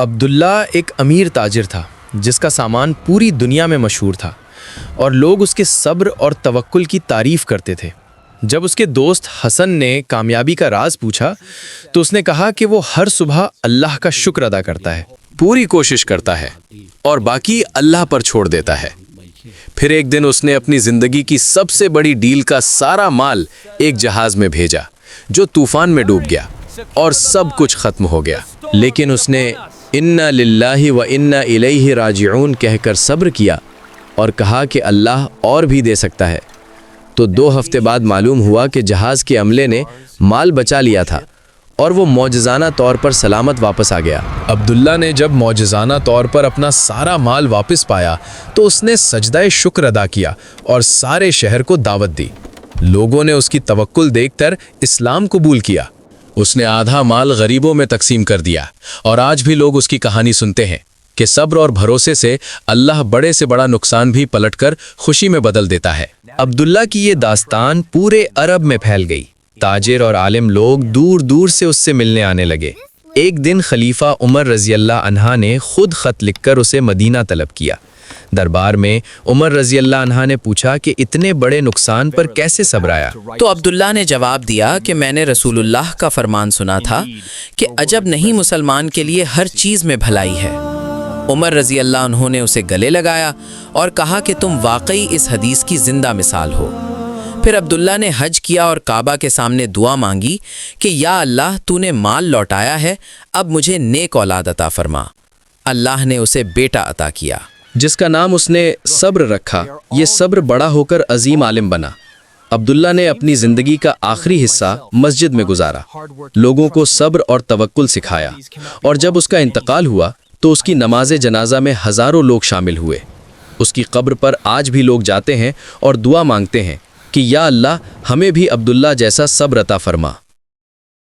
عبداللہ ایک امیر تاجر تھا جس کا سامان پوری دنیا میں مشہور تھا اور لوگ اس کے صبر اور توکل کی تعریف کرتے تھے۔ جب اس کے دوست حسن نے کامیابی کا راز پوچھا تو اس نے کہا کہ وہ ہر صبح اللہ کا شکر ادا کرتا ہے، پوری کوشش کرتا ہے اور باقی اللہ پر چھوڑ دیتا ہے۔ پھر ایک دن اس نے اپنی زندگی کی سب سے بڑی ڈیل کا سارا مال ایک جہاز میں بھیجا جو طوفان میں ڈوب گیا اور سب کچھ ختم ہو گیا، لیکن اس نے انا للہ و انا الیہ راجعون کہہ کر صبر کیا اور کہا کہ اللہ اور بھی دے سکتا ہے۔ تو 2 ہفتے بعد معلوم ہوا کہ جہاز کے عملے نے مال بچا لیا تھا اور وہ معجزانہ طور پر سلامت واپس آ گیا۔ عبداللہ نے جب معجزانہ طور پر اپنا سارا مال واپس پایا تو اس نے سجدہ شکر ادا کیا اور سارے شہر کو دعوت دی۔ لوگوں نے اس کی توکل دیکھ کر اسلام قبول کیا۔ اس نے آدھا مال غریبوں میں تقسیم کر دیا اور آج بھی لوگ اس کی کہانی سنتے ہیں کہ صبر اور بھروسے سے اللہ بڑے سے بڑا نقصان بھی پلٹ کر خوشی میں بدل دیتا ہے۔ عبداللہ کی یہ داستان پورے عرب میں پھیل گئی۔ تاجر اور عالم لوگ دور دور سے اس سے ملنے آنے لگے۔ ایک دن خلیفہ عمر رضی اللہ عنہ نے خود خط لکھ کر اسے مدینہ طلب کیا۔ دربار میں عمر رضی اللہ عنہ نے پوچھا کہ اتنے بڑے نقصان پر کیسے صبر آیا؟ تو عبداللہ نے جواب دیا کہ میں نے رسول اللہ کا فرمان سنا تھا کہ عجب نہیں مسلمان کے لیے ہر چیز میں بھلائی ہے۔ عمر رضی اللہ عنہ نے اسے گلے لگایا اور کہا کہ تم واقعی اس حدیث کی زندہ مثال ہو۔ پھر عبداللہ نے حج کیا اور کعبہ کے سامنے دعا مانگی کہ یا اللہ تو نے مال لوٹایا ہے، اب مجھے نیک اولاد عطا فرما۔ اللہ نے اسے بیٹا عطا کیا جس کا نام اس نے صبر رکھا۔ یہ صبر بڑا ہو کر عظیم عالم بنا۔ عبداللہ نے اپنی زندگی کا آخری حصہ مسجد میں گزارا، لوگوں کو صبر اور توکل سکھایا، اور جب اس کا انتقال ہوا تو اس کی نماز جنازہ میں ہزاروں لوگ شامل ہوئے۔ اس کی قبر پر آج بھی لوگ جاتے ہیں اور دعا مانگتے ہیں کہ یا اللہ ہمیں بھی عبداللہ جیسا صبر عطا فرما۔